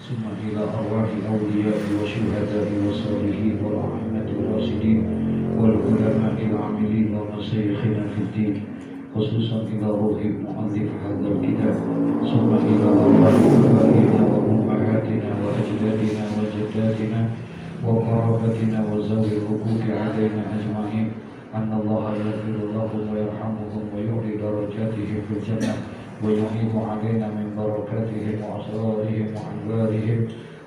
ثم إلى أرواح الأولياء والشهداء والصالحين والأئمة الراشدين والعلماء العاملين ومشايخنا في الدين، خصوصا إلى روح مؤلف هذا الكتاب، ثم إلى أرواح آبائنا وأمهاتنا وأجدادنا وجداتنا وقرابتنا وذوي الحقوق علينا أجمعين، أن الله يغفر لهم ويرحمهم ويعلي درجاتهم في الجنة ويعيد علينا من بركاتهم وأسرارهم وأنوارهم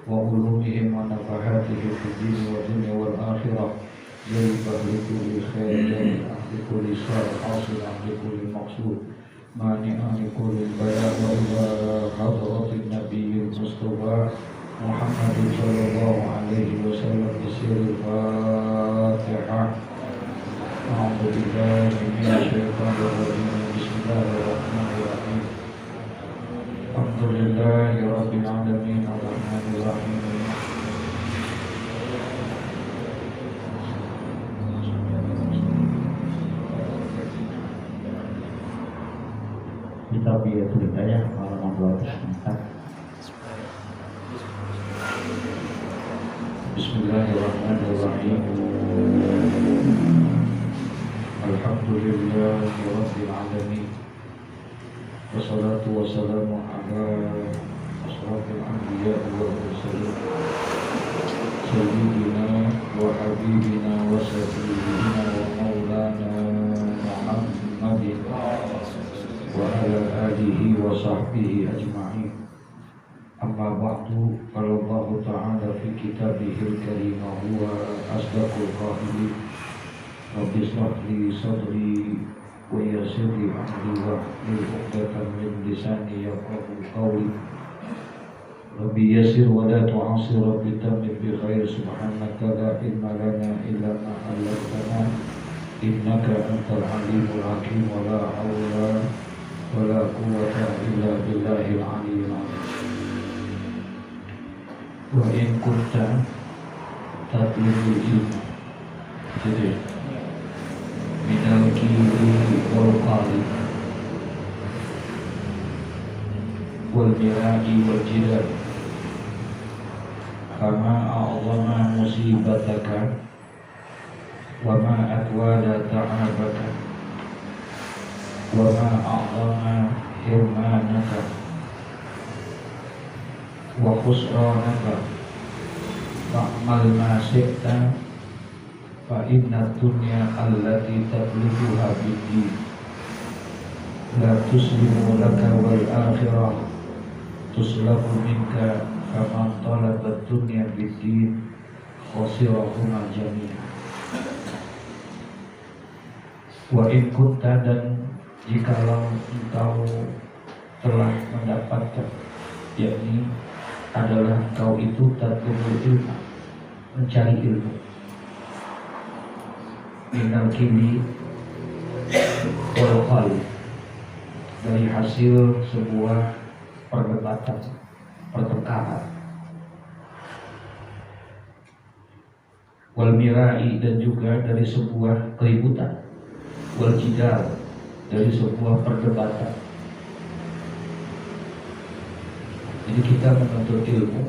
وعلومهم ونفحاتهم في الدين والدنيا والآخرة، جلبه لكل خير، جامع لكل شر، حاصل لكل مقصود، مانع لكل بلاء، وإلى حضرة النبي المصطفى محمد صلى الله عليه وسلم بسر الفاتحة. أعوذ بالله من الشيطان الرجيم. بسم الله الرحمن الرحيم. الحمد لله رب العالمين الرحمن الرحيم. Kita biar ceritanya halaman 204. Bismillahirrahmanirrahim. Alhamdulillahi rabbil alamin. Wassalatu wassalamu ala asrafil anbiya wal mursalin, sayyidina wa habibina wa sayyidina wa maulana Muhammadin wa ala alihi wa sahbihi ajma'in. Amma ba'du, qala Allah ta'ala fi kitabihil karim wa huwa asdaqul qa'ilin. Rabbi shrah li sadri wa yassir li amri wahlul 'uqdatam min lisani yafqahu qawli. Rabbi yassir wa la tu'assir, Rabbi tammim bi khair. Subhanaka la ilma lana illa ma 'allamtana innaka antal alimul hakim. Wa la hawla wa la quwwata illa billahil aliyyil azim. Wa in kunta tatlubul ilma, jadi minal kiri wal qali wal mira'i wal jidal, kama a'zama musibataka wa ma atwala ta'abaka wa ma a'zama hirmanaka wa khusranaka fa'mal ma syi'ta fa inna dunya allati tabluguha bid-din la tuslimu laka wal akhirah tuslabu minka faman talaba dunya bid-din khasirahuma jami'an. Wa in kunta, dan jikalau engkau telah mendapatkan, yakni adalah kau itu tatlubul ilma, mencari ilmu, minal kili wal qali, dari hasil sebuah perdebatan, pertengkaran, wal mirai, dan juga dari sebuah keributan, wal jidal, dari sebuah perdebatan. Jadi kita menuntut ilmu,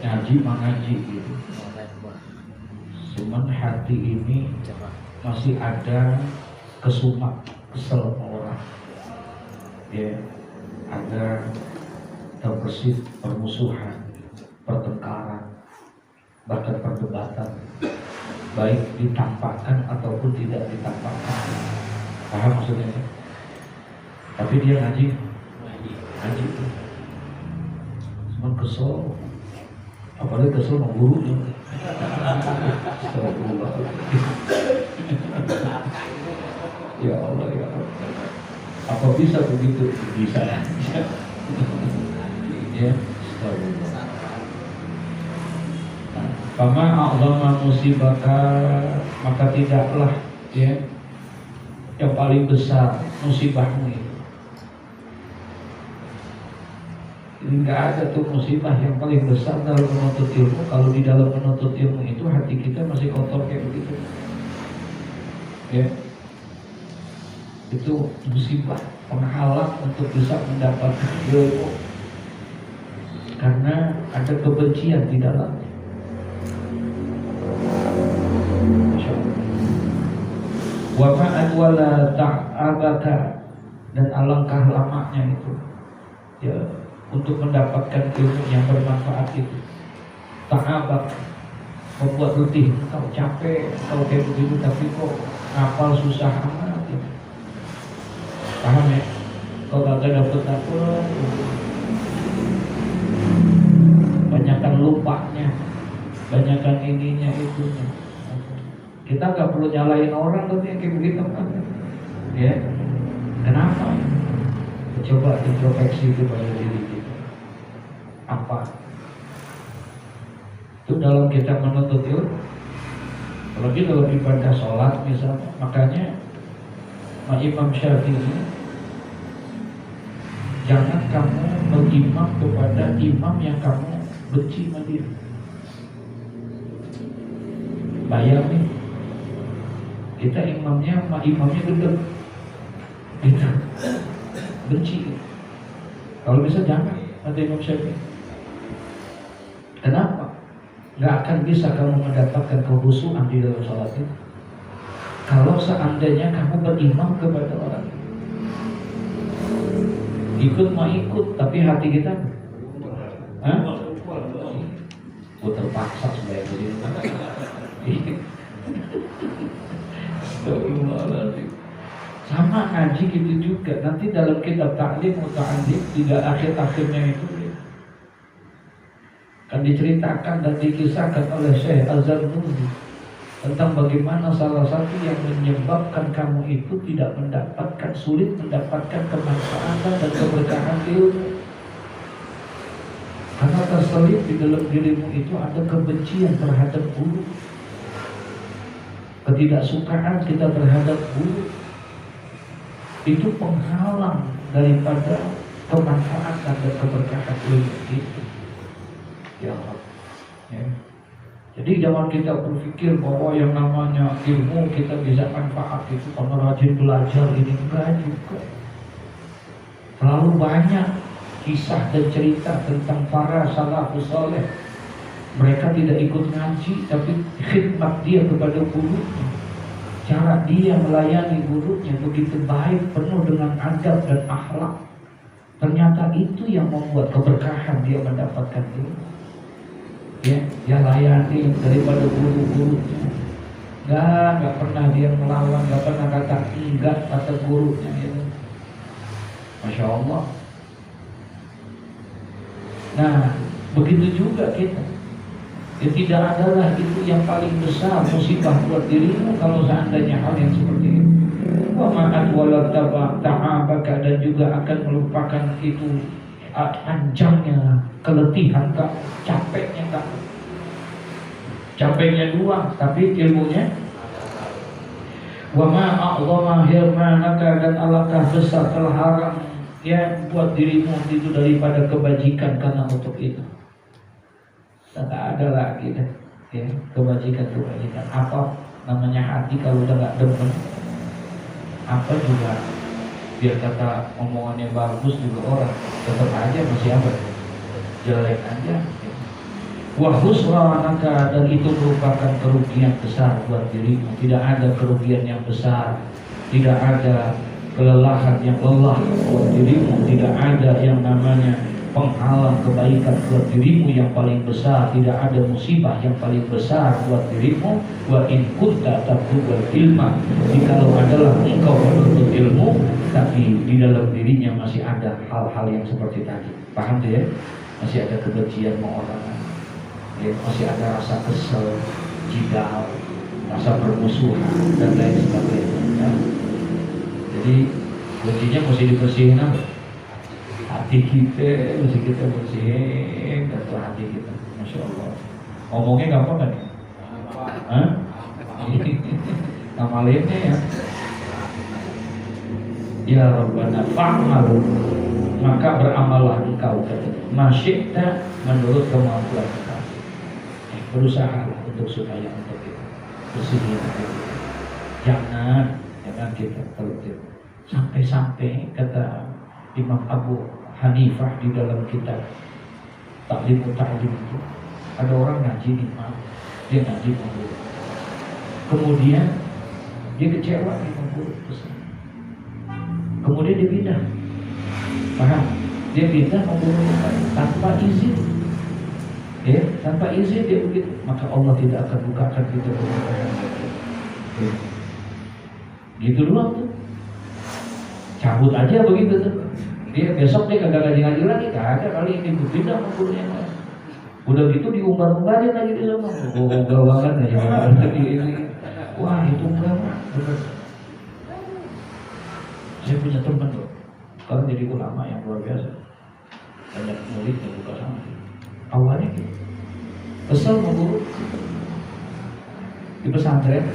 ngaji mengaji gitu. Cuman hati ini masih ada kesumat, kesel sama orang. Ya, ada terbesit permusuhan, pertengkaran, bahkan perdebatan, baik ditampakkan ataupun tidak ditampakkan. Paham maksudnya? Tapi dia ngaji itu cuma kesel, apalagi kesel sama gurunya. Ya Allah, ya Allah, apa bisa begitu? Bisa. Ya, astagfirullah. Fama a'zama musibaka, maka tidaklah ya yang paling besar musibahmu itu. Enggak ada tuh musibah yang paling besar dalam menuntut ilmu. Kalau di dalam menuntut ilmu itu hati kita masih kotor kayak begitu, ya. itu musibah, penghalang untuk bisa mendapatkan ilmu, karena ada kebencian di dalamnya. Wa ma'ad wala ta'abaka, dan alangkah lamanya itu ya untuk mendapatkan ilmu yang bermanfaat itu. Ta'abak, membuat letih, kau capek, kau kayak begitu, tapi kok hafal susah amat ya. Paham ya? Kau kagak dapet, banyakkan lupanya, banyakkan ininya itunya. Kita nggak perlu nyalain orang tapi yang kayak begitu kan, ya. Kenapa? Coba introspeksi kepada diri kita. Apa? Itu dalam kita menuntut ilmu. Apalagi dalam ibadah sholat misalnya, makanya Imam Syafi'i, jangan kamu berimam kepada imam yang kamu benci sama dia. Bayangin, kita imamnya gendeng, kita benci. Kalau bisa jangan, ada Imam Syafi'i. Kenapa? Gak akan bisa kamu mendapatkan kehusuan di dalam sholat itu kalau seandainya kamu berimam kepada orang. Ikut mau ikut, tapi hati kita terpaksa sebagai begini. Sama ngaji gitu juga. Nanti dalam kitab ta'lim muta'alim, tidak akhir-akhirnya itu kan diceritakan dan dikisahkan oleh Syekh Az-Zarnuji tentang bagaimana salah satu yang menyebabkan kamu itu tidak mendapatkan, sulit mendapatkan kemanfaatan dan keberkahan ilmu, karena terselip di dalam dirimu itu ada kebencian terhadap guru, ketidaksukaan kita terhadap guru. Itu penghalang daripada kemanfaatan dan keberkahan ilmu itu. Ya, ya. Jadi jangan kita berpikir bahwa yang namanya ilmu kita bisa manfaat itu karena rajin belajar, ini enggak juga. Terlalu banyak kisah dan cerita tentang para salafus saleh. Mereka tidak ikut ngaji, tapi khidmat dia kepada gurunya. Cara dia melayani gurunya begitu baik, penuh dengan adab dan akhlak. Ternyata itu yang membuat keberkahan dia mendapatkan ilmu. Ya, dia layani daripada guru-gurunya. Gak pernah dia melawan, gak pernah kata enggak kata gurunya itu. Masya Allah. Nah, begitu juga kita. Ya, tidak adalah itu yang paling besar musibah buat dirimu kalau seandainya hal yang seperti itu. Wa ma'at wala ta'abaka, dan juga akan melupakan itu anjangnya keletihan kamu, capeknya kamu. Capeknya doang, tapi ilmunya. Wa ma'a'zama hirmanaka, dan alangkah besar terharam ya buat dirimu itu daripada kebajikan karena untuk itu. Tak ada lagi dah, ya, kebajikan. Apa namanya hati kalau udah gak demen, apa juga biar kata omongannya bagus juga orang tetap aja masih apa, jelek aja. Wa husranaka, dan itu merupakan kerugian besar buat dirimu. Tidak ada kerugian yang besar, tidak ada kelelahan yang lelah buat dirimu, tidak ada yang namanya penghalang kebaikan buat dirimu yang paling besar, tidak ada musibah yang paling besar buat dirimu. Wa in kunta tatlubul ilma, jikalau adalah engkau menuntut ilmu tapi di dalam dirinya masih ada hal-hal yang seperti tadi, paham ya? Masih ada kebencian sama orang, ya, masih ada rasa kesel, jidal, rasa permusuhan dan lain sebagainya, ya. Jadi kuncinya mesti dibersihin apa? Hati kita, mesti kita bersihin atau hati kita. Masya Allah. Ngomongnya gampang kan? Hah? Ngamalinnya ya. Ya Rabbana fa'mal, maka beramallah engkau masyikta menurut kemampuan engkau. Berusaha untuk supaya untuk kita bersihin hati. Jangan kita terlalu Sampai-sampai kata Imam Abu Hanifah di dalam kitab Ta'lim itu, ada orang ngaji nih, dia ngaji sama guru. Kemudian dia kecewa sama guru, kemudian dia pindah. Paham? Dia pindah sama guru tanpa izin. Ya, tanpa izin dia begitu, maka Allah tidak akan bukakan kita kemudahan. Gitu doang tuh. Cabut aja begitu tuh. Dia besok dia kagak ngaji lagi, kagak, kali ini pindah sama guru yang lain. Udah gitu diumbar-umbarin lagi di sana. Oh, banget aja. Wah, itu enggak bener. Saya punya teman loh, sekarang jadi ulama yang luar biasa. Banyak murid yang buka sama. Awalnya gitu, kesel sama guru di pesantren,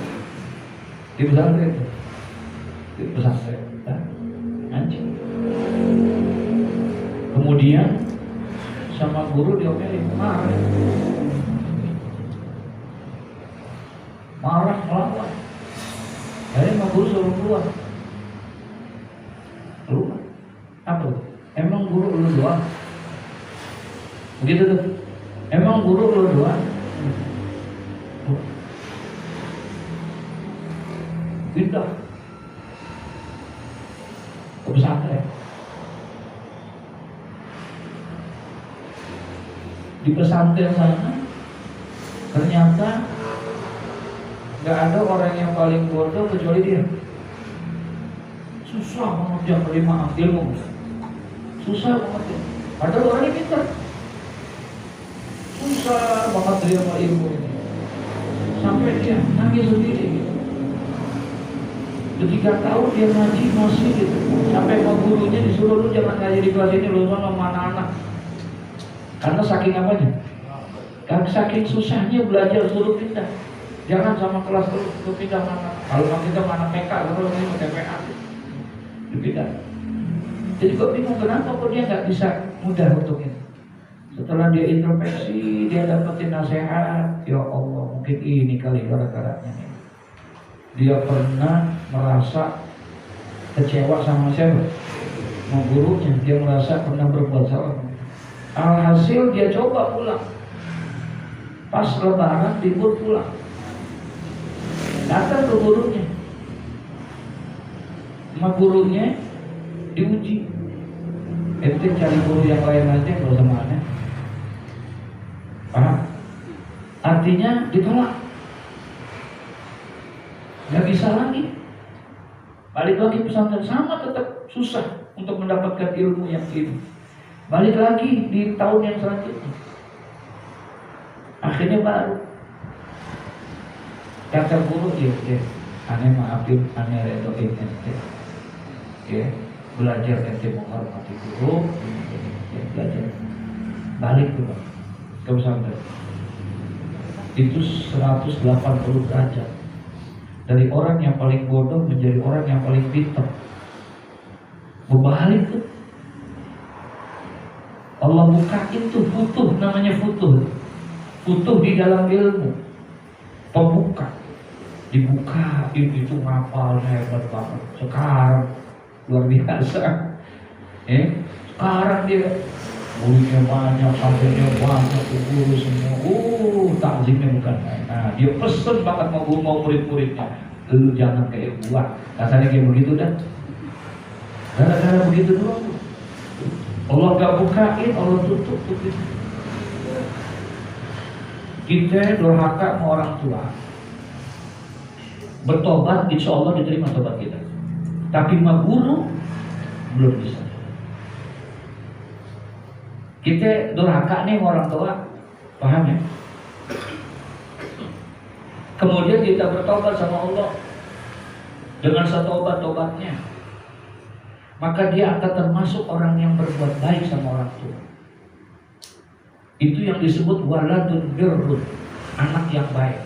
anjing. Kemudian sama guru diomelin, marah melawan. Jadi sama guru suruh keluar. Apa? Emang guru lu doang? Begitu tuh. Emang guru lu doang? Pindah ke pesantren. Di pesantren sana ternyata nggak ada orang yang paling bodoh kecuali dia. Susah banget dia menerima ilmu. Susah banget dia. Padahal orangnya pintar. Susah banget terima ilmu ini. Sampai dia nangis sendiri gitu. Ketika tahu dia ngaji masih gitu. Sampai sama gurunya disuruh, lu jangan ngaji di kelas ini, lu sama anak-anak. Karena saking apanya? Kan saking susahnya belajar, suruh pindah. Jangan sama kelas lu pindah mana. Kalau kita mana PK, kalau ini TPA. Dipindah. Jadi kok bingung kenapa kok dia nggak bisa mudah untuk ini. Setelah dia introspeksi, dia dapetin nasihat. Ya Allah, mungkin ini kali gara-garanya. Dia pernah merasa kecewa sama siapa? Sama gurunya. Dia merasa pernah berbuat salah. Alhasil dia coba pulang. Pas lebaran libur pulang. Datang ke gurunya. Sama gurunya diuji. Ente cari guru yang lain aja, gak usah mana. Paham? Artinya ditolak. Gak bisa lagi. Balik lagi pesantren sama, tetap susah untuk mendapatkan ilmu yang ini. Balik lagi di tahun yang selanjutnya. Akhirnya baru kata guru, ya, aneh maafin, aneh redoin ente. Ya, belajar ente menghormati guru, ya, belajar. Balik tuh ke pesantren. Itu 180 derajat. Dari orang yang paling bodoh menjadi orang yang paling pintar. Berbalik tuh. Allah bukain tuh futuh, namanya futuh. Futuh di dalam ilmu. Pembuka. Dibukain itu ngapal hebat banget. Sekarang luar biasa. Sekarang dia muridnya banyak, sampainya banyak, guru semua. Takzimnya bukan main. Nah, dia pesen banget mau murid-muridnya. Lu jangan kayak gua. Rasanya kayak begitu dah. Gara-gara begitu doang. Allah gak bukain, Allah tutup. Kita durhaka sama orang tua. Bertobat, insya Allah diterima tobat kita. Tapi sama guru belum bisa. Kita durhaka nih sama orang tua, paham ya? Kemudian kita bertobat sama Allah dengan setobat-tobatnya, maka dia akan termasuk orang yang berbuat baik sama orang tua. Itu yang disebut waladun birrun, anak yang baik.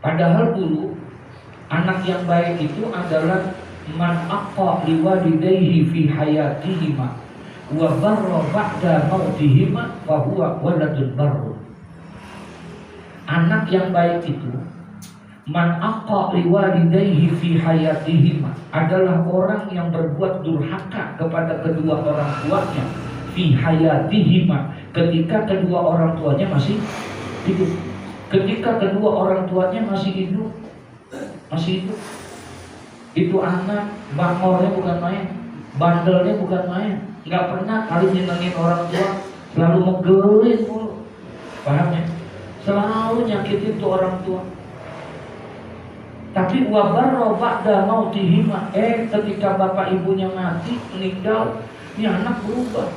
Padahal dulu anak yang baik itu adalah man aqqa liwalidayhi fi hayatihima wa barra ba'da mautihima fa huwa waladun barrun. Anak yang baik itu Man aqqa liwalidayhi fi hayatihima adalah orang yang berbuat durhaka kepada kedua orang tuanya fi hayatihima ketika kedua orang tuanya masih hidup. Ketika kedua orang tuanya masih hidup, itu anak bangornya bukan main, bandelnya bukan main, nggak pernah kali nyenengin orang tua, selalu megelin mulu, paham ya? Selalu nyakitin tuh orang tua. Tapi wabarro ba'da mautihima, ketika bapak ibunya mati, meninggal, ini anak berubah.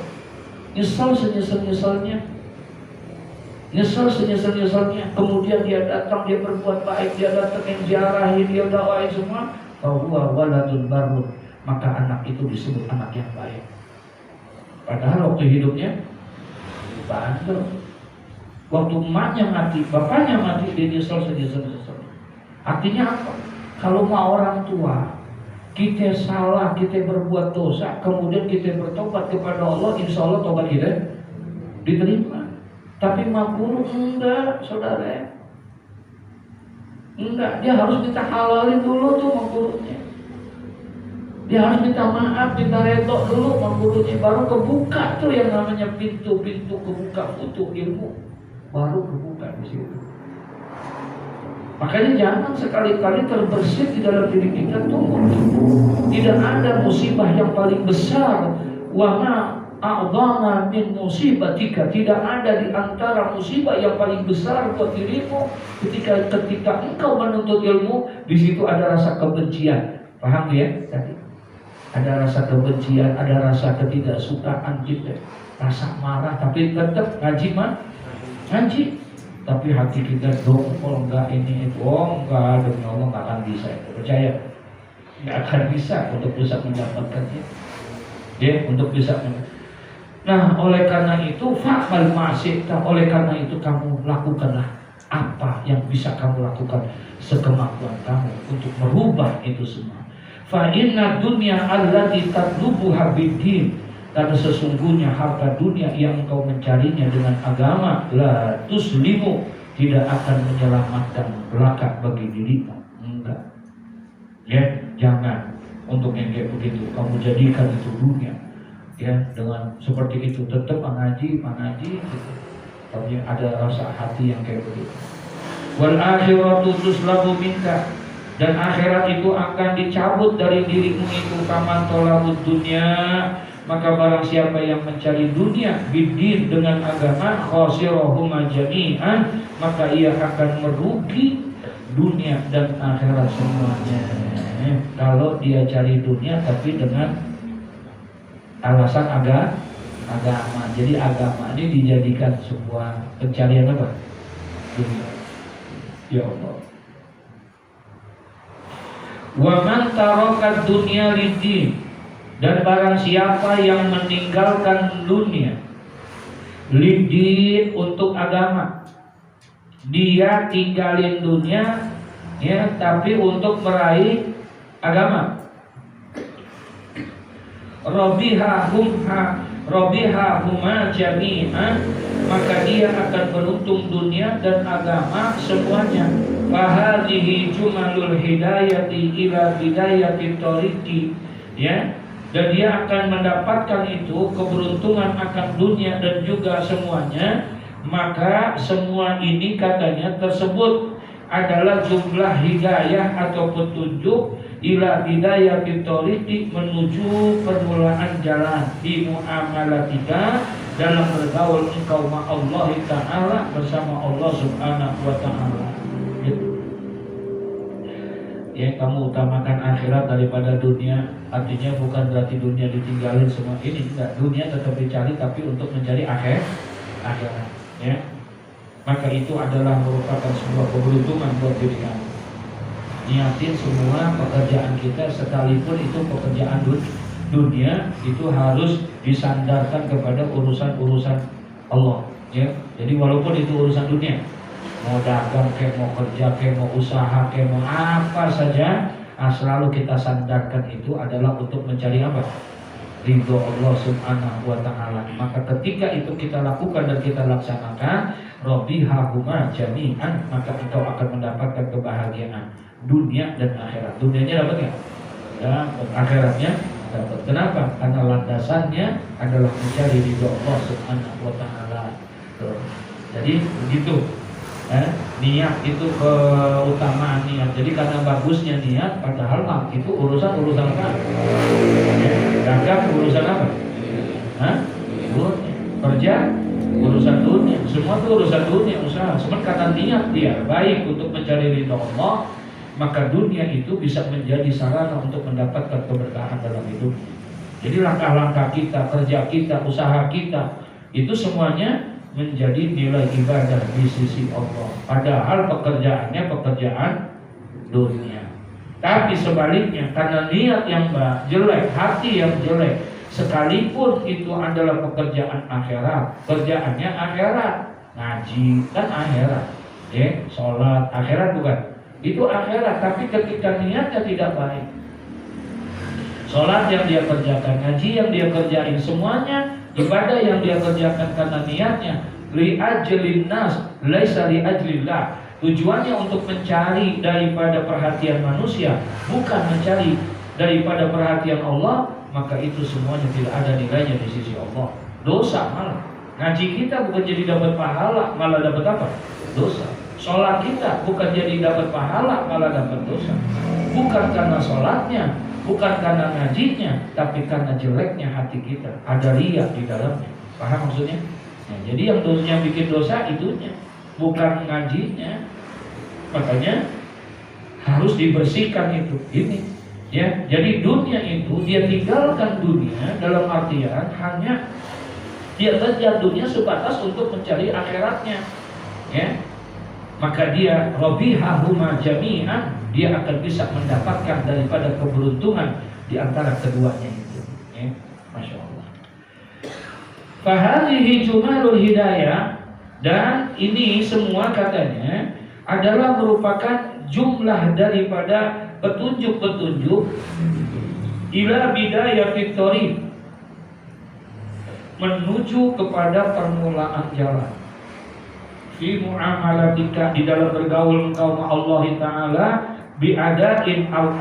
Nyesel senyesal-nyesalnya. Kemudian dia datang, dia berbuat baik, dia datang yang ziarahi, dia dakwain semua. Fahuwa waladun barun, maka anak itu disebut anak yang baik. Padahal waktu hidupnya bandel. Waktu emaknya mati, bapaknya mati, dia nyesel. Artinya apa? Kalau mau orang tua, kita salah, kita berbuat dosa, kemudian kita bertobat kepada Allah, insya Allah tobat kita diterima. Tapi makruh enggak, saudara. Enggak, dia harus minta halalin dulu tuh makruhnya. Dia harus minta maaf, minta redho dulu makruhnya, baru kebuka tuh yang namanya pintu-pintu kebuka untuk ilmu, baru kebuka di situ. Makanya jangan sekali-kali terbersit di dalam diri kita tuh. Tidak ada musibah yang paling besar. Wa ma a'dhama min musibatika, tidak ada di antara musibah yang paling besar buat dirimu ketika engkau menuntut ilmu. Di situ ada rasa kebencian. Paham ya tadi? Ada rasa kebencian, ada rasa ketidaksukaan kita, rasa marah, tapi tetap ngaji ngaji. Tapi hati kita dongkol, enggak ini itu, enggak, demi Allah enggak akan bisa, percaya, enggak akan bisa untuk bisa mendapatkannya, ya, untuk bisa. Nah, oleh karena itu, fa'mal ma'asyi'ta, oleh karena itu kamu lakukanlah apa yang bisa kamu lakukan sekemampuan kamu untuk merubah itu semua. Fa inna dunya allati tatlubuha bid-din, karena sesungguhnya harta dunia yang engkau mencarinya dengan agama, la tuslimu, tidak akan menyelamatkan belaka bagi dirimu. Enggak. Ya, jangan untuk yang kayak begitu kamu jadikan itu dunia. Ya, dengan seperti itu tetap mengaji gitu. Tapi ada rasa hati yang kayak begitu. Wal akhiratu tuslabu minka, dan akhirat itu akan dicabut dari dirimu itu. Kaman tolabud dunia, maka barang siapa yang mencari dunia bidin dengan agama, khosirahuma jami'an, maka ia akan merugi dunia dan akhirat semuanya. Kalau dia cari dunia tapi dengan alasan agama. Jadi agama ini dijadikan sebuah pencarian apa? Dunia. Ya Allah. Wa man taraka dunya lidin, dan barang siapa yang meninggalkan dunia lidin untuk agama, dia tinggalin dunia ya, tapi untuk meraih agama. Robiha huma jami'an, maka dia akan beruntung dunia dan agama semuanya. Fahadhihi jumalul hidayati ila bidayati tariqi, ya. Dan dia akan mendapatkan itu keberuntungan akan dunia dan juga semuanya. Maka semua ini katanya tersebut adalah jumlah hidayah atau petunjuk ila bidayah tariqi, menuju permulaan jalan di muamalatika, dalam bergaul engkau ma Allah Ta'ala, bersama Allah Subhanahu wa Ta'ala. Ya, kamu utamakan akhirat daripada dunia, artinya bukan berarti dunia ditinggalin semua ini, enggak, dunia tetap dicari tapi untuk mencari akhirat, ya. Maka itu adalah merupakan sebuah keberuntungan buat diri kamu. Niatin semua pekerjaan kita, sekalipun itu pekerjaan dunia, itu harus disandarkan kepada urusan-urusan Allah, ya. Jadi walaupun itu urusan dunia, mau dagang kayak mau kerja kayak mau usaha kayak mau apa saja, selalu kita sandarkan itu adalah untuk mencari apa? ridho Allah Subhanahu wa Ta'ala. Maka ketika itu kita lakukan dan kita laksanakan, robihahuma jami'an, maka engkau akan mendapatkan kebahagiaan dunia dan akhirat. Dunianya dapat nggak? Dapat. Akhiratnya dapat. Kenapa? Karena landasannya adalah mencari ridho Allah Subhanahu wa Ta'ala. Jadi begitu. Niat itu keutamaan niat. Jadi karena bagusnya niat, padahal itu urusan apa? Dagang urusan apa? Dunia. Kerja urusan dunia. Semua itu urusan dunia, usaha. Sebenarnya karena niat dia baik untuk mencari ridho Allah, maka dunia itu bisa menjadi sarana untuk mendapatkan keberkahan dalam hidup. Jadi langkah-langkah kita, kerja kita, usaha kita, itu semuanya menjadi nilai ibadah di sisi Allah. Padahal pekerjaannya pekerjaan dunia. Tapi sebaliknya, karena niat yang jelek, hati yang jelek, sekalipun itu adalah pekerjaan akhirat, kerjaannya akhirat, ngaji kan akhirat, sholat akhirat bukan? Itu akhirat. Tapi ketika niatnya tidak baik, sholat yang dia kerjakan, ngaji yang dia kerjain, semuanya ibadah yang dia kerjakan karena niatnya li ajlin nas laisa li ajlillah, tujuannya untuk mencari daripada perhatian manusia, bukan mencari daripada perhatian Allah, maka itu semuanya tidak ada nilainya di sisi Allah. Dosa malah. Ngaji kita bukan jadi dapat pahala, malah dapat apa? Dosa. Sholat kita bukan jadi dapat pahala, malah dapat dosa. Bukan karena sholatnya, bukan karena ngajinya, tapi karena jeleknya hati kita, ada riya di dalamnya. Paham maksudnya? Nah, jadi yang bikin dosa itunya, bukan ngajinya. Makanya harus dibersihkan itu. Ini, ya. Jadi dunia itu dia tinggalkan dunia dalam artian hanya dia kejar dunia sebatas untuk mencari akhiratnya, ya. Maka dia robihahuma jami'an, dia akan bisa mendapatkan daripada keberuntungan di antara keduanya itu, ya. Masya Allah. Fahadihi jumalul hidayah, dan ini semua katanya adalah merupakan jumlah daripada petunjuk-petunjuk ila bidayatit thoriq, menuju kepada permulaan jalan. Fi muamalatika, di dalam bergaul engkau ma Allah Ta'ala, biadain au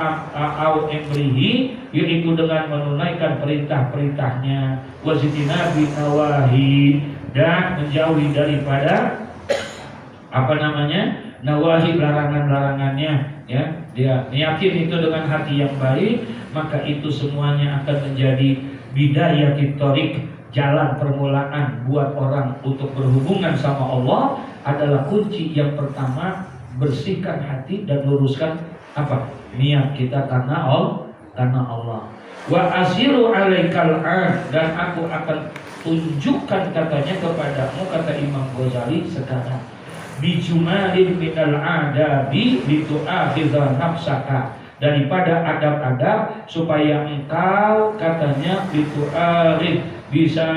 amrihi, yaitu dengan menunaikan perintah-perintahnya, wazitinabi nawahi, dan menjauhi daripada nawahi, larangan-larangannya, ya. Dia yakin itu dengan hati yang baik, maka itu semuanya akan menjadi bidayatit thoriq, jalan permulaan buat orang untuk berhubungan sama Allah. Adalah kunci yang pertama, bersihkan hati dan luruskan apa? Niat kita karena Allah. Wa asiru alaikal an, dan aku akan tunjukkan katanya kepadamu, kata Imam Ghazali sekarang, bijumalin minal adabi litu'akhidha nafsaka, daripada adab-adab supaya engkau katanya litu'akhidh, bisa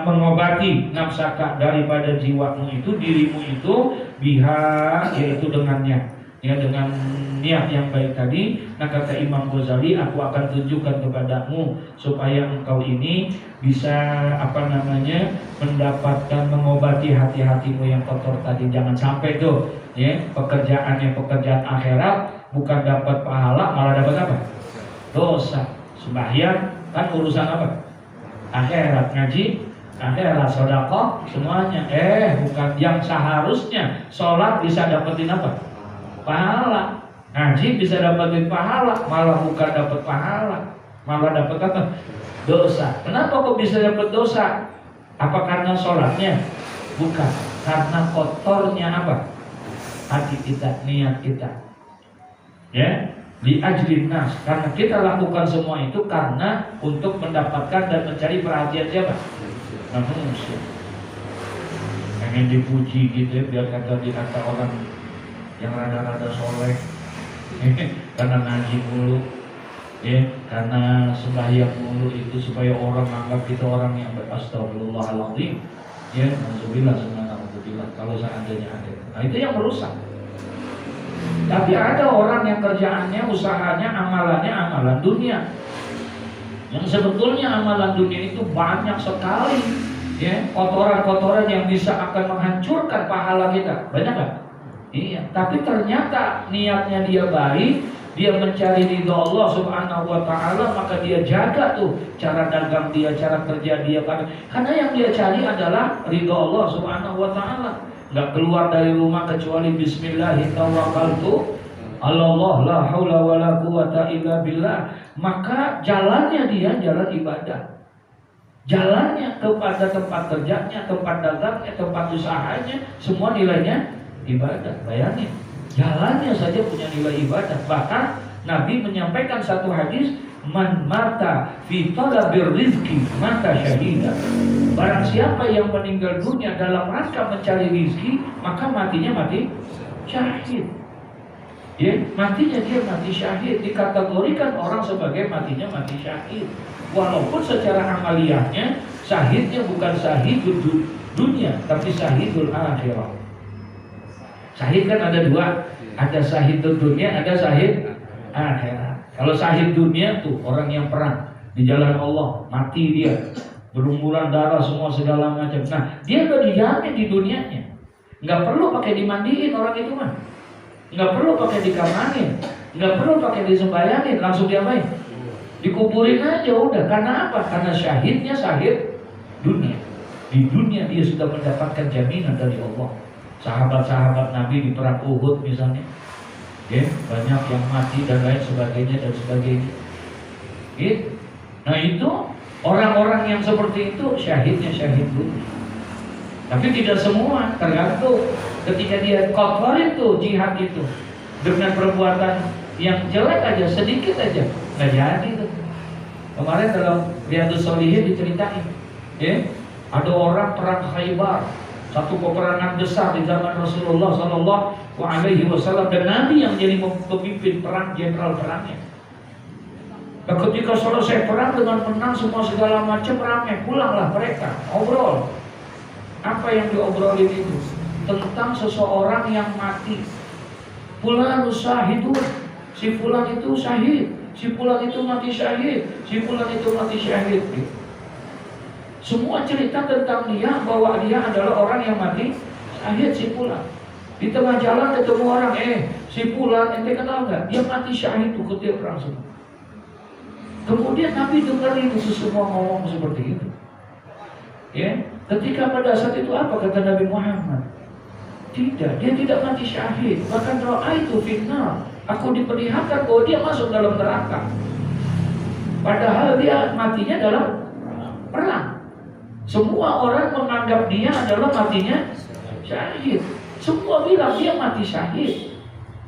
mengobati nafsaka, daripada jiwamu itu, dirimu itu, biha, yaitu dengannya, ya, dengan niat yang baik tadi. Nah, kata Imam Ghazali, aku akan tunjukkan kepadamu supaya engkau ini bisa mendapatkan, mengobati hati-hatimu yang kotor tadi. Jangan sampai tuh, ya, pekerjaan akhirat bukan dapat pahala, malah dapat apa? Dosa. Sembahyang kan urusan apa? Akhirat. Ngaji akhirat, sedekah semuanya. Bukan yang seharusnya sholat bisa dapetin apa? Pahala. Ngaji bisa dapetin pahala, malah bukan dapat pahala, malah dapat apa? Dosa. Kenapa kok bisa dapat dosa? Apa karena sholatnya? Bukan. Karena kotornya apa? Hati kita, niat kita. Ya, li ajlin nas, karena kita lakukan semua itu karena untuk mendapatkan dan mencari perhatian siapa? Manusia. Pengen dipuji gitu ya, biar dikata orang yang rada-rada soleh, karena ngaji mulu, ya, karena sembahyang mulu, itu supaya orang anggap kita orang yang astagfirullahaladzim, ya, alhamdulillah, subhanallah. Kalau seandainya ada, nah itu yang merusak. Tapi ada orang yang kerjaannya, usahanya, amalannya amalan dunia. Yang sebetulnya amalan dunia itu banyak sekali, ya, kotoran-kotoran yang bisa akan menghancurkan pahala kita. Banyak nggak? Iya. Tapi ternyata niatnya dia baik, dia mencari ridho Allah Subhanahu wa Ta'ala, maka dia jaga tuh cara dagang dia, cara kerja dia. Karena yang dia cari adalah ridho Allah Subhanahu wa Ta'ala. Nggak keluar dari rumah kecuali Bismillahirrahmanirrahim. Allah la haula wala quwata illa billah. Maka jalannya dia jalan ibadah. Jalannya kepada tempat kerjanya, tempat dagangnya, tempat usahanya, semua nilainya ibadah. Bayangin, jalannya saja punya nilai ibadah. Bahkan Nabi menyampaikan satu hadis, man mata fi talabir rizki mata syahidah. Barang siapa yang meninggal dunia dalam rangka mencari rizki, maka matinya mati syahid. Ya, matinya dia mati syahid, dikategorikan orang sebagai matinya mati syahid. Walaupun secara amaliyahnya syahidnya bukan syahidul dunia, tapi syahidul akhirah. Syahid kan ada dua, ada syahidul dunia, ada syahid akhirat. Kalau syahid dunia tuh orang yang perang di jalan Allah, mati dia, berlumuran darah semua segala macam. Nah, dia udah dijamin di dunianya, nggak perlu pakai dimandiin orang itu mah. Nggak perlu pakai dikamanin, nggak perlu pakai disembayangin, langsung diapain? Dikuburin aja udah. Karena apa? Karena syahidnya syahid dunia. Di dunia dia sudah mendapatkan jaminan dari Allah. Sahabat-sahabat Nabi di perang Uhud misalnya, ya, banyak yang mati dan lain sebagainya dan sebagainya. Gitu. Nah itu orang-orang yang seperti itu syahidnya syahid dunia. Tapi tidak semua, tergantung. Ketika dia kotor itu jihad itu dengan perbuatan yang jelek aja, sedikit aja, nggak jadi tuh. Kemarin dalam Riyadhus Shalihin diceritain, ya, ada orang perang Khaybar, satu peperangan besar di zaman Rasulullah Sallallahu Alaihi Wasallam, dan Nabi yang jadi pemimpin perang, jenderal perangnya. Dan ketika selesai perang dengan menang semua segala macam, ramai, pulanglah mereka, ngobrol. Apa yang diobrolin itu? Tentang seseorang yang mati. Fulan syahidun, si fulan itu syahid, si fulan itu mati syahid, si fulan itu mati syahid. Semua cerita tentang dia, bahwa dia adalah orang yang mati syahid, si fulan. Di tengah jalan ketemu orang, si fulan, ente kenal nggak? Dia mati syahid tuh ketika perang semua. Kemudian Nabi dengerin itu semua ngomong seperti itu. Ya, ketika pada saat itu apa kata Nabi Muhammad? Tidak, dia tidak mati syahid. Bahkan doa itu fitnah. Aku diperlihatkan bahwa dia masuk dalam neraka. Padahal dia matinya dalam perang. Semua orang menganggap dia adalah matinya syahid. Semua bilang dia mati syahid.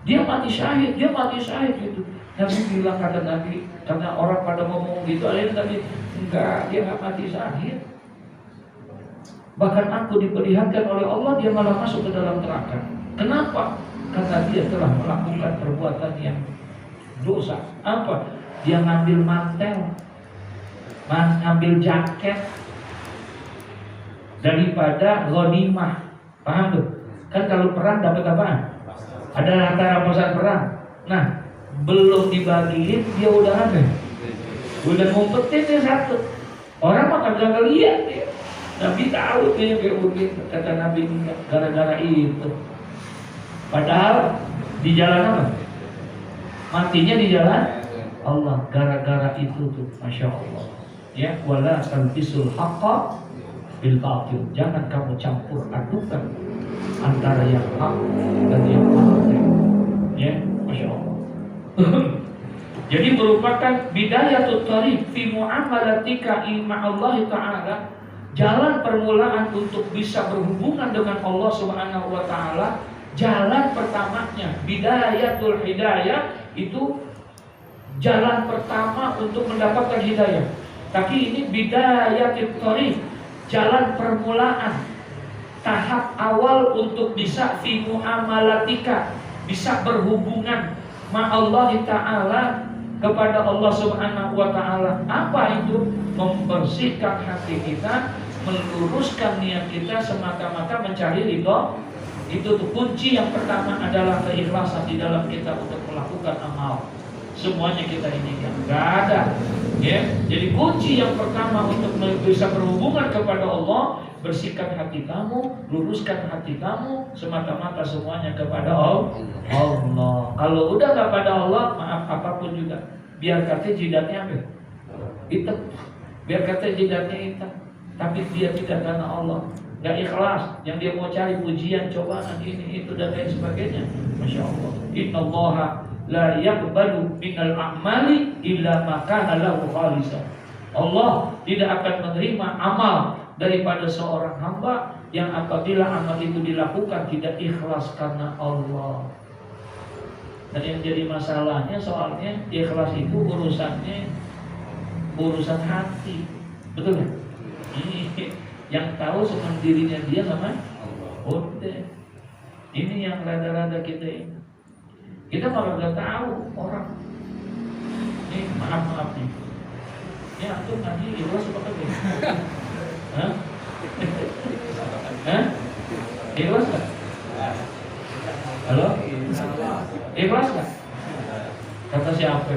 Dia mati syahid, dia mati syahid gitu. Nabi bilang, kata Nabi, karena orang pada ngomong gitu, akhirnya Nabi, enggak, dia enggak mati syahid. Bahkan aku diperlihatkan oleh Allah, dia malah masuk ke dalam neraka. Kenapa? Karena dia telah melakukan perbuatan yang dosa. Apa? Dia ngambil mantel, ngambil jaket daripada ghanimah. Paham tuh? Kan kalau perang dapat apaan? Ada harta rampasan perang. Nah, belum dibagiin dia udah ada. Udah ngumpetin dia satu. Orang mah kagak lihat dia. Nabi tahu dia berudik, kata Nabi, gara-gara itu. Padahal di jalan apa? Matinya di jalan Allah, gara-gara itu tuh, masya Allah. Ya, wala talbisul haqqa bil batil. Jangan kamu campur adukan antara yang hak dan yang batil. Ya, masya Allah. Jadi merupakan bidayatut thariq fi muamalatika ma Allah Ta'ala. Jalan permulaan untuk bisa berhubungan dengan Allah Subhanahu wa Ta'ala. Jalan pertamanya, bidayatul hidayah, itu jalan pertama untuk mendapatkan hidayah. Tapi ini bidayatul thariq, jalan permulaan, tahap awal untuk bisa fi muamalatika, bisa berhubungan ma Allah Ta'ala, kepada Allah Subhanahu wa Ta'ala. Apa itu? Membersihkan hati kita, meluruskan niat kita semata-mata mencari ridho. Itu tuh kunci yang pertama adalah keikhlasan di dalam kita untuk melakukan amal. Semuanya kita ini yang enggak ada Ya, jadi kunci yang pertama untuk bisa berhubungan kepada Allah, bersihkan hati kamu, luruskan hati kamu, semata-mata semuanya kepada Allah. Kalau udah nggak pada Allah, maaf apapun juga, biar kata jidatnya apa? Hitam, biar kata jidatnya hitam, tapi dia tidak karena Allah, nggak ikhlas, yang dia mau cari pujian, cobaan ini itu dan lain sebagainya. Masya Allah. Innallaha la yaqbalu minal a'mali illa ma kana lahu khalisan. Allah tidak akan menerima amal daripada seorang hamba yang apabila amal itu dilakukan tidak ikhlas karena Allah. Dan yang jadi masalahnya soalnya ikhlas itu urusan hati. Betul kan? Yang tahu cuma dirinya dia sama Allah. Ini yang rada-rada kita ini. Kita malah nggak tahu orang. Ini maaf nih. Ini antum ngaji ikhlas apa kagak? Hah? Hah? Ikhlas nggak? Halo? Ikhlas nggak? Kata siapa?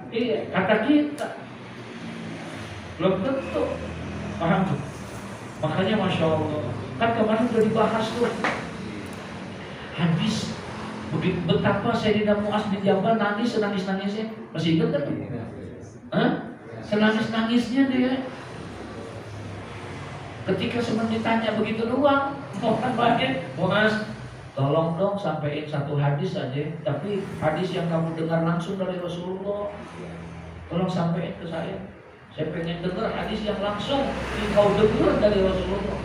Iya, kata kita. Belum tentu. Paham tuh? Makanya Masya Allah. Kan kemarin sudah dibahas tuh hadis betapa Sayyidina Mu'az bin Jabal nangis senangis-nangisnya. Masih ingat kan? Hah? Senangis-nangisnya dia. Ketika cuma ditanya begitu doang, Mu'az, tolong dong sampaikan satu hadis aja, tapi hadis yang kamu dengar langsung dari Rasulullah. Tolong sampaikan ke saya. Saya pengen dengar hadis yang langsung kau dengar dari Rasulullah.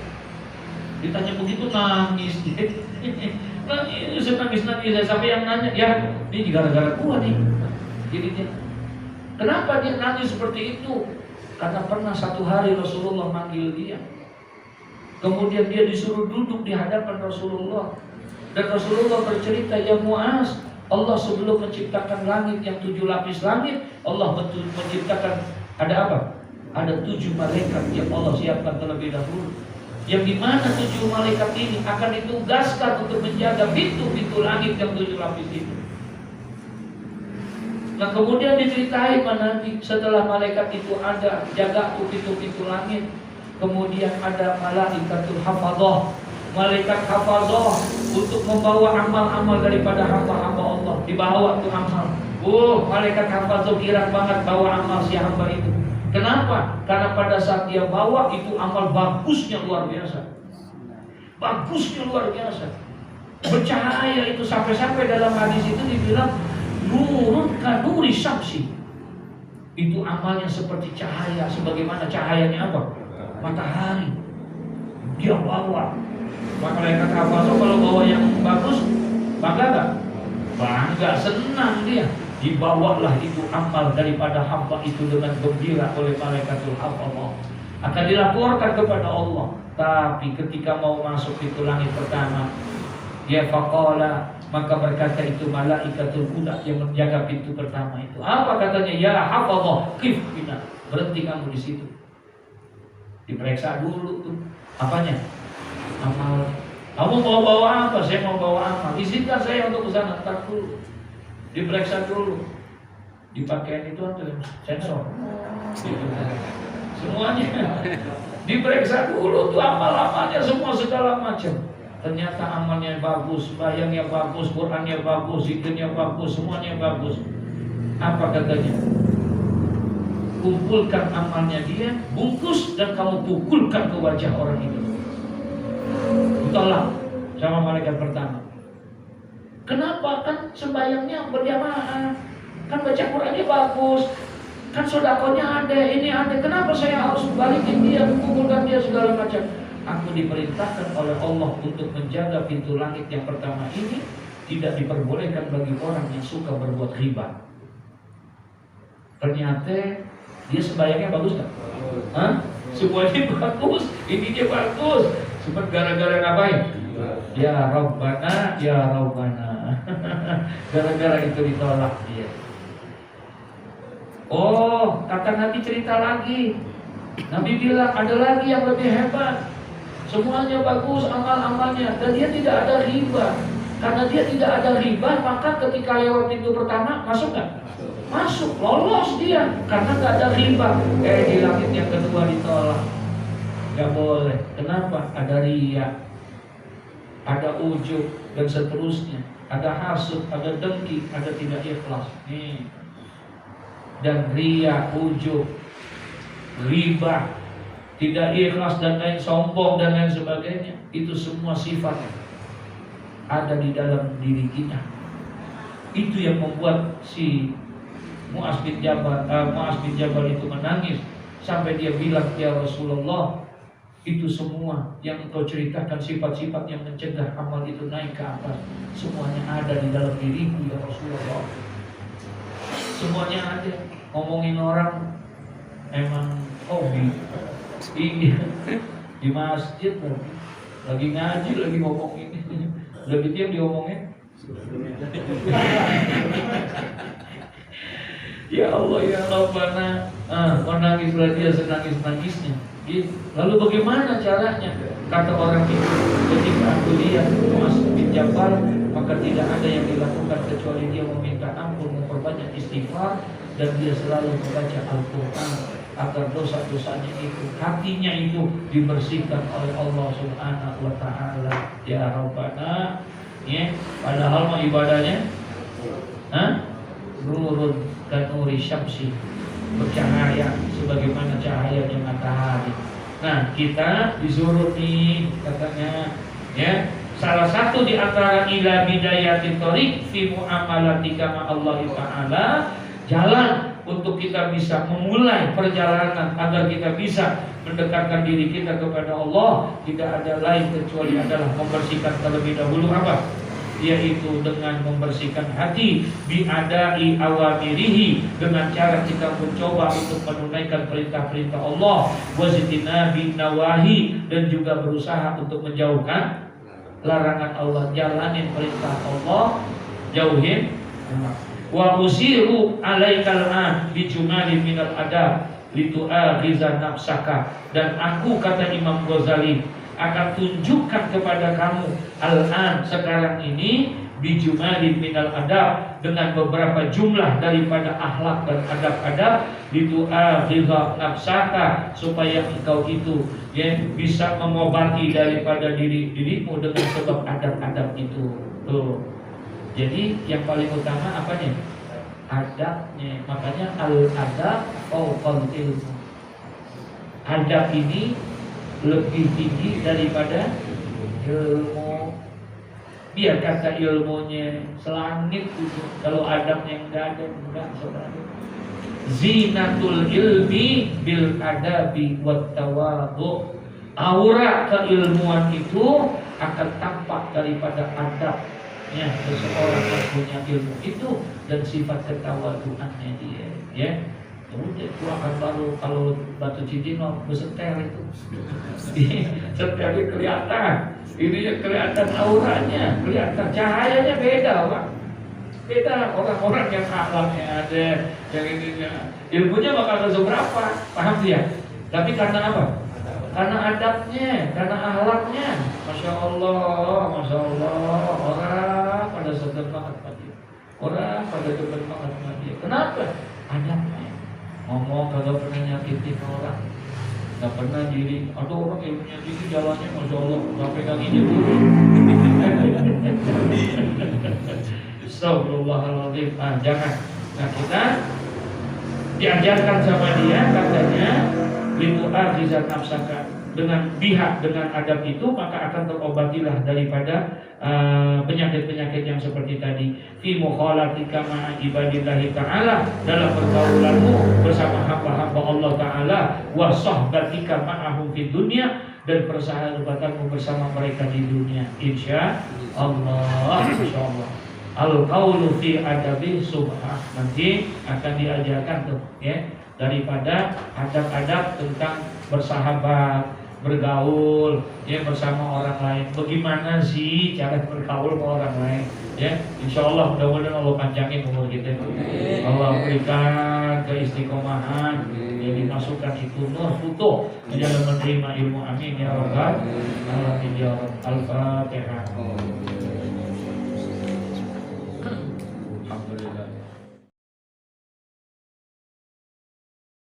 Ditanya begitu nangis dia. Nangis sampai yang nanya, ya ini gara-gara gua nih. Jadi dia, kenapa dia nangis seperti itu? Karena pernah satu hari Rasulullah manggil dia. Kemudian dia disuruh duduk di hadapan Rasulullah. Dan Rasulullah bercerita, ya Mu'az, Allah sebelum menciptakan langit yang 7 lapis langit, Allah menciptakan ada apa? Ada 7 malaikat yang Allah siapkan terlebih dahulu. Yang dimana 7 malaikat ini akan ditugaskan untuk menjaga pintu-pintu langit yang 7 lapis itu. Nah kemudian diceritain nanti setelah malaikat itu ada jaga pintu-pintu langit, kemudian ada malaikatul hafadzah, malaikat hafadzah untuk membawa amal-amal daripada hamba-hamba Allah. Dibawa tuh amal. Malaikat hafadzah kira banget bawa amal si hamba itu. Kenapa? Karena pada saat dia bawa itu amal bagusnya luar biasa. Bagusnya luar biasa. Bercahaya itu sampai-sampai dalam hadis itu dibilang nurun kanuri syamsi. Itu amalnya seperti cahaya, sebagaimana cahayanya apa? Matahari. Dia bawa. Malaikat hafadzah kalau bawa yang bagus, bangga gak? Bangga, senang dia. Dibawalah itu amal daripada hamba itu dengan gembira oleh malaikatul hafadzah. Akan dilaporkan kepada Allah. Tapi ketika mau masuk itu langit pertama, dia faqala, maka berkata itu malaikatul kuda yang menjaga pintu pertama itu. Apa katanya? Ya hafadzah, qif bina. Berhenti kamu di situ. Diperiksa dulu tuh. Apanya? Amal. Kamu mau bawa apa? Saya mau bawa amal. Izinkan saya untuk ke sana, entar dulu. Diperiksa dulu. Di pakaian itu ada sensor. Semuanya diperiksa dulu tuh amal-amalnya semua segala macam. Ternyata amalnya bagus, bayangnya bagus, Qurannya bagus, zikirnya bagus, semuanya bagus. Apa katanya? Kumpulkan amalnya dia, bungkus dan kamu pukulkan ke wajah orang itu. Tolak sama malaikat pertama. Kenapa? Kan sembahyangnya berjamaah, kan baca Qurannya bagus, kan sodakonya ada, ini ada. Kenapa saya harus balikin dia, mengumpulkan dia segala macam? Aku diperintahkan oleh Allah untuk menjaga pintu langit yang pertama ini tidak diperbolehkan bagi orang yang suka berbuat riba. Ternyata dia sembahyangnya bagus kan? Hah? Semuanya bagus, ini dia bagus. Cuma gara-gara ngapain? Ya Rabbana, ya Rabbana. Gara-gara itu ditolak dia. Oh, kata Nabi cerita lagi. Nabi bilang ada lagi yang lebih hebat. Semuanya bagus amal-amalnya dan dia tidak ada riba. Karena dia tidak ada riba, maka ketika lewat pintu pertama masuk kan? masuk, lolos dia karena gak ada riba. Di langit yang kedua ditolak, gak boleh. Kenapa? Ada riya, ada ujub dan seterusnya, ada hasud, ada dengki, ada tidak ikhlas. Dan riya, ujub, riba, tidak ikhlas dan lain, sombong dan lain sebagainya, itu semua sifat ada di dalam diri kita. Itu yang membuat si Mu'az bin Jabal itu menangis sampai dia bilang, ya Rasulullah, itu semua yang engkau ceritakan, sifat-sifat yang mencegah amal itu naik ke atas, semuanya ada di dalam diriku ya Rasulullah. Semuanya ada. Ngomongin orang emang hobi. Iya, di masjid lagi ngaji, lagi ngomongin, lagi dia diomongin. Ya Allah ya Rabbana, menangislah dia senangis-nangisnya. Lalu bagaimana caranya? Kata orang itu, ketika aku lihat Mu'az bin Jabal, maka tidak ada yang dilakukan kecuali dia meminta ampun, memperbanyak istighfar, dan dia selalu membaca Al-Quran agar dosa-dosanya itu, hatinya itu dibersihkan oleh Allah Subhanahu wa Ta'ala. Ya Rabbana, ya, padahal mah ibadahnya nurun dan nuri syamsi, bercahaya sebagaimana cahayanya matahari. Nah, kita disuruh nih katanya, ya, salah satu di antara ila bidayatit thoriq fi muamalatika ma Allah Ta'ala, jalan untuk kita bisa memulai perjalanan agar kita bisa mendekatkan diri kita kepada Allah, tidak ada lain kecuali adalah membersihkan terlebih dahulu apa? Yaitu dengan membersihkan hati, biadai awamirihi, dengan cara kita mencoba untuk menunaikan perintah-perintah Allah, wazitinabi nawahi, dan juga berusaha untuk menjauhkan larangan Allah. Jalanin perintah Allah, jauhin. Wa usiru alaikal an bijumali minal adab litu'aghiza nafsaka, dan aku, kata Imam Ghazali, akan tunjukkan kepada kamu al-an, sekarang ini, bijumali minal adab, dengan beberapa jumlah daripada akhlak dan adab-adab, litu'aghiza nafsaka, supaya engkau itu, ya, bisa mengobati daripada dirimu dengan sebab adab-adab itu. Tuh. Jadi yang paling utama apanya? Adabnya. Makanya al-adab fawqal ilmu. Adab ini lebih tinggi daripada ilmu. Biar kata ilmunya selangit itu, kalau adabnya enggak saudara. Zinatul ilmi bil adabi wat tawadhu. Aura keilmuan itu akan tampak daripada adabnya seseorang yang punya ilmu itu dan sifat ketawaduannya dia, ya. Udah itu akan baru, kalau batu cincin mau besetel itu. Setelnya kelihatan, ininya kelihatan auranya, kelihatan cahayanya beda, Pak. Beda orang-orang yang akhlaknya ada, yang ininya ilmunya bakal seberapa, paham dia? Tapi karena apa? Karena adabnya, karena akhlaknya. Masya Allah, orang pada sedang banget sama dia. Orang pada dekat banget sama dia. Kenapa? Adabnya. Ngomong kagak pernah nyakitin orang, nggak pernah diri. Ada orang ilmunya tinggi, jalannya Masya Allah, nggak pegang ini dulu. Astagfirullahaladzim. Jangan. Nah, kita diajarkan sama dia, katanya litu'aghiza nafsaka, dengan pihak, dengan adab itu maka akan terobatilah daripada penyakit-penyakit yang seperti tadi. Fi mukhalatika ma'a ibadillahi ta'ala, dalam pergaulanmu bersama hamba-hamba Allah Ta'ala, wa sahbatika ma'ahum fid dunya, dan persahabatanmu bersama mereka di dunia. Insya Allah. Al-qawlu fi adabi subhah, nanti akan diajarkan tuh, ya, daripada adab-adab tentang bersahabat, bergaul, ya, bersama orang lain. Bagaimana sih cara bergaul sama orang lain, ya? Insya Allah mudah-mudahan Allah panjangin umur kita, Allah berikan keistiqomahan, ya, dimasukkan itu nur futuh di dalam menerima ilmu. Amin ya rabbal alamin ya rabbal. Al-Fatihah.